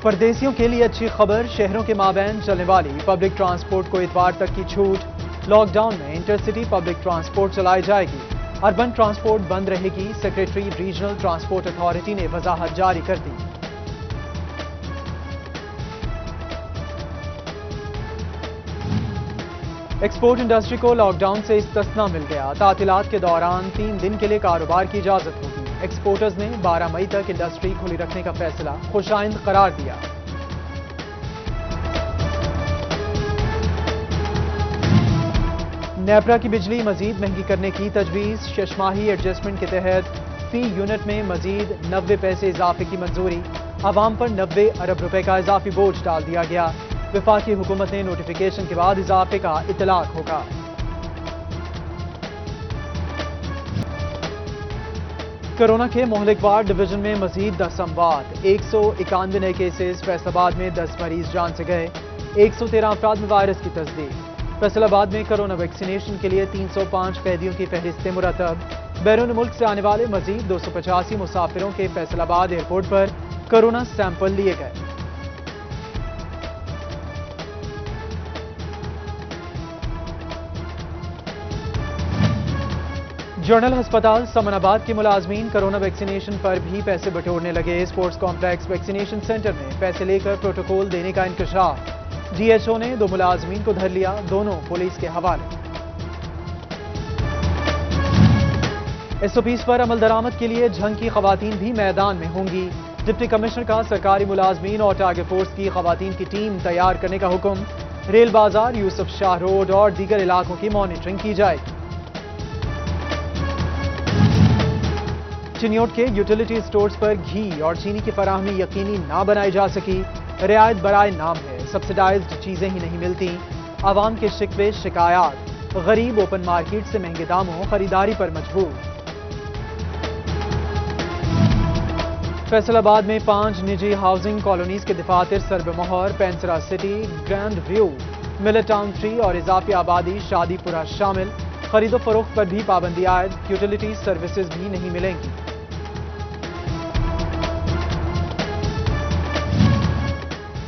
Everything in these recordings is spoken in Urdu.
پردیسیوں کے لیے اچھی خبر، شہروں کے مابین چلنے والی پبلک ٹرانسپورٹ کو اتوار تک کی چھوٹ۔ لاک ڈاؤن میں انٹرسٹی پبلک ٹرانسپورٹ چلائی جائے گی، اربن ٹرانسپورٹ بند رہے گی۔ سیکریٹری ریجنل ٹرانسپورٹ اتھارٹی نے وضاحت جاری کر دی۔ ایکسپورٹ انڈسٹری کو لاک ڈاؤن سے استثنا مل گیا۔ تعطیلات کے دوران 3 دن کے لیے کاروبار کی اجازت ہوگی۔ ایکسپورٹرز نے 12 مئی تک انڈسٹری کھلی رکھنے کا فیصلہ خوشائند قرار دیا۔ نیپرا کی بجلی مزید مہنگی کرنے کی تجویز، 6 ماہی ایڈجسٹمنٹ کے تحت فی یونٹ میں مزید 90 پیسے اضافے کی منظوری، عوام پر 90 ارب روپے کا اضافی بوجھ ڈال دیا گیا۔ وفاقی حکومت نے نوٹیفیکیشن کے بعد اضافے کا اطلاق ہوگا۔ کورونا کے مہلک وار ڈویژن میں مزید 10 اموات، 191 نئے کیسز۔ فیصل آباد میں 10 مریض جان سے گئے، 113 افراد میں وائرس کی تصدیق۔ فیصل آباد میں کورونا ویکسینیشن کے لیے 305 قیدیوں کی فہرستیں مرتب۔ بیرون ملک سے آنے والے مزید 285 مسافروں کے فیصل آباد ایئرپورٹ پر کورونا سیمپل لیے گئے۔ جنرل ہسپتال سمن آباد کے ملازمین کورونا ویکسینیشن پر بھی پیسے بٹورنے لگے۔ اسپورٹس کمپلیکس ویکسینیشن سینٹر میں پیسے لے کر پروٹوکول دینے کا انکشاف۔ ڈی ایچ او نے 2 ملازمین کو دھر لیا، دونوں پولیس کے حوالے۔ ایس او پیز پر عمل درآمد کے لیے جھنگ کی خواتین بھی میدان میں ہوں گی۔ ڈپٹی کمشنر کا سرکاری ملازمین اور ٹارگٹ فورس کی خواتین کی ٹیم تیار کرنے کا حکم۔ ریل بازار، یوسف شاہ روڈ اور دیگر علاقوں کی مانیٹرنگ کی جائے گی۔ چنیوٹ کے یوٹیلیٹی سٹورز پر گھی اور چینی کی فراہمی یقینی نہ بنائی جا سکی۔ رعایت برائے نام ہے، سبسڈائزڈ چیزیں ہی نہیں ملتی۔ عوام کے شکوے شکایات، غریب اوپن مارکیٹ سے مہنگے داموں خریداری پر مجبور۔ فیصل آباد میں 5 نجی ہاؤسنگ کالونیز کے دفاتر سرب مہر، Painsra city, grand view, Millat town 3 اور اضافی آبادی شادی پورہ شامل۔ خرید و فروخت پر بھی پابندی عائد، یوٹیلیٹی سروسز بھی نہیں ملیں گی۔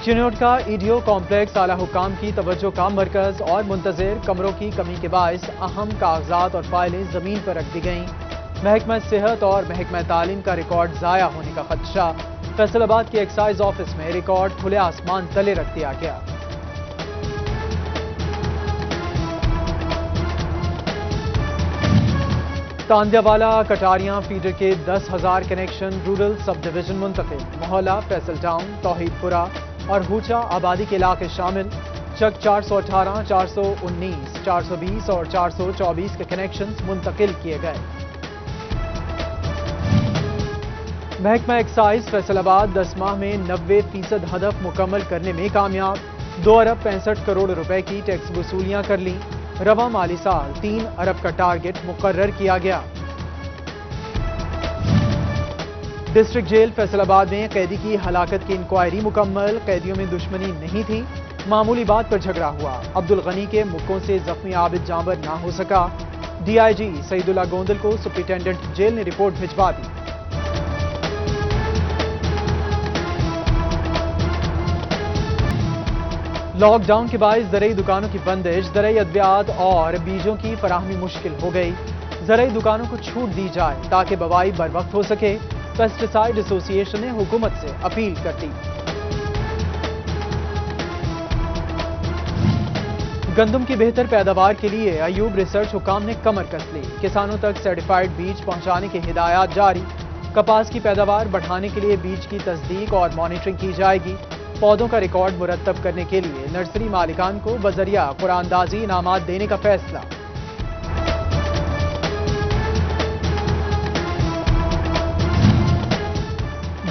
چنیوٹ کا ایڈیو کمپلیکس اعلی حکام کی توجہ کا مرکز اور منتظر کمروں کی کمی کے باعث اہم کاغذات اور فائلیں زمین پر رکھ دی گئیں۔ محکمہ صحت اور محکمہ تعلیم کا ریکارڈ ضائع ہونے کا خدشہ۔ فیصل آباد کے ایکسائز آفس میں ریکارڈ کھلے آسمان تلے رکھ دیا گیا۔ تاندیا والا کٹاریاں فیڈر کے 10,000 کنیکشن رورل سب ڈویژن منتقل۔ محلہ فیصل ٹاؤن، توحید پورہ اور ہوچا آبادی کے علاقے شامل۔ چک 418، 419، 420 اور 424 کے کنیکشنز منتقل کیے گئے۔ محکمہ ایکسائز فیصل آباد 10 ماہ میں 90% ہدف مکمل کرنے میں کامیاب۔ 2 ارب 65 کروڑ روپے کی ٹیکس وصولیاں کر لیں۔ رواں مالی سال 3 ارب کا ٹارگٹ مقرر کیا گیا۔ ڈسٹرکٹ جیل فیصل آباد میں قیدی کی ہلاکت کی انکوائری مکمل۔ قیدیوں میں دشمنی نہیں تھی، معمولی بات پر جھگڑا ہوا۔ عبدالغنی کے مکوں سے زخمی عابد جانبر نہ ہو سکا۔ ڈی آئی جی سعید اللہ گوندل کو سپرنٹینڈنٹ جیل نے رپورٹ بھجوا دی۔ لاک ڈاؤن کے باعث زرعی دکانوں کی بندش، زرعی ادویات اور بیجوں کی فراہمی مشکل ہو گئی۔ زرعی دکانوں کو چھوٹ دی جائے تاکہ بوائی بر وقت ہو سکے۔ پیسٹیسائیڈ ایسوسی ایشن نے حکومت سے اپیل کر دی۔ گندم کی بہتر پیداوار کے لیے ایوب ریسرچ حکام نے کمر کس لی۔ کسانوں تک سرٹیفائیڈ بیج پہنچانے کی ہدایات جاری۔ کپاس کی پیداوار بڑھانے کے لیے بیج کی تصدیق اور مانیٹرنگ کی جائے گی۔ پودوں کا ریکارڈ مرتب کرنے کے لیے نرسری مالکان کو بذریعہ قرعہ اندازی انعامات دینے کا فیصلہ۔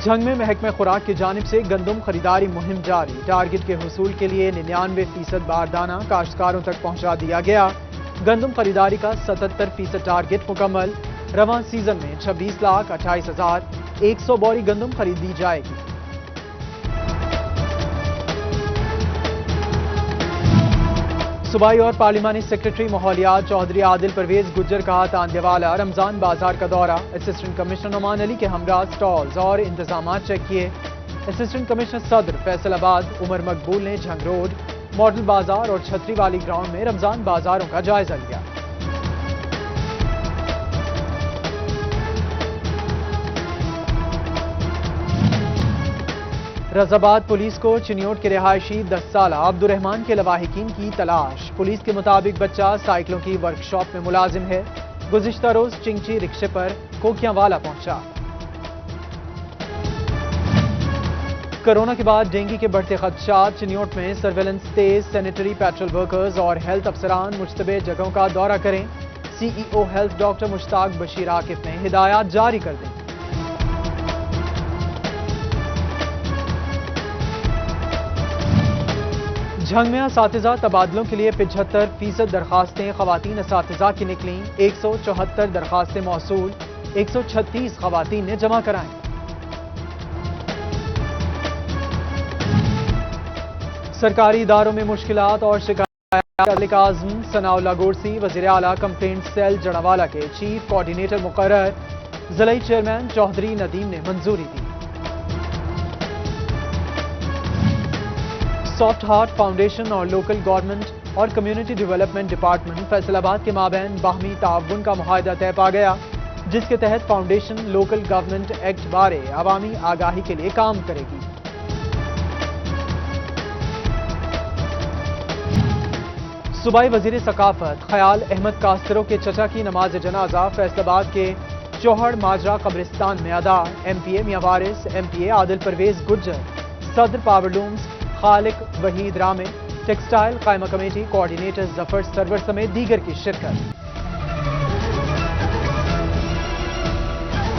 جھنگ میں محکمہ خوراک کی جانب سے گندم خریداری مہم جاری۔ ٹارگٹ کے حصول کے لیے 99% باردانہ کاشتکاروں تک پہنچا دیا گیا۔ گندم خریداری کا 77% ٹارگٹ مکمل۔ رواں سیزن میں 26,28,100 بوری گندم خریدی جائے گی۔ صوبائی اور پارلیمانی سیکرٹری ماحولیات چودھری عادل پرویز گجر کا تاندیا والا رمضان بازار کا دورہ۔ اسسٹنٹ کمشنر نعمان علی کے ہمراہ سٹالز اور انتظامات چیک کیے۔ اسسٹنٹ کمشنر صدر فیصل آباد عمر مقبول نے جھنگ روڈ، ماڈل بازار اور چھتری والی گراؤنڈ میں رمضان بازاروں کا جائزہ لیا۔ رضا آباد پولیس کو چنیوٹ کے رہائشی 10 سالہ عبد الرحمان کے لواحقین کی تلاش۔ پولیس کے مطابق بچہ سائیکلوں کی ورکشاپ میں ملازم ہے۔ گزشتہ روز چنگچی رکشے پر کوکیاں والا پہنچا۔ کرونا کے بعد ڈینگی کے بڑھتے خدشات، چنیوٹ میں سرویلنس تیز، سینیٹری پیٹرول ورکرز اور ہیلتھ افسران مشتبہ جگہوں کا دورہ کریں۔ سی ای او ہیلتھ ڈاکٹر مشتاق بشیر عاکف نے ہدایات جاری کر دیں۔ جھنگ میں اساتذہ تبادلوں کے لیے 75% درخواستیں خواتین اساتذہ کی نکلیں۔ 174 درخواستیں موصول، 136 خواتین نے جمع کرائیں۔ سرکاری اداروں میں مشکلات اور شکایات، ملک اعظم ثناء اللہ گورسی وزیر اعلیٰ کمپلینٹ سیل جڑاوالا کے چیف کوآرڈینیٹر مقرر۔ ضلعی چیئرمین چوہدری ندیم نے منظوری دی۔ سافٹ ہارٹ فاؤنڈیشن اور لوکل گورنمنٹ اور کمیونٹی ڈیولپمنٹ ڈپارٹمنٹ فیصل آباد کے مابین باہمی تعاون کا معاہدہ طے پا گیا، جس کے تحت فاؤنڈیشن لوکل گورنمنٹ ایکٹ بارے عوامی آگاہی کے لیے کام کرے گی۔ صوبائی وزیر ثقافت خیال احمد کاسترو کے چچا کی نماز جنازہ فیصل آباد کے چوہڑ ماجرا قبرستان میں ادا۔ ایم پی اے میاں وارث، ایم پی اے عادل پرویز گجر، صدر پاور لومز خالق وحید رامے، ٹیکسٹائل قائمہ کمیٹی کوآرڈینیٹر ظفر سرور سمیت دیگر کی شرکت۔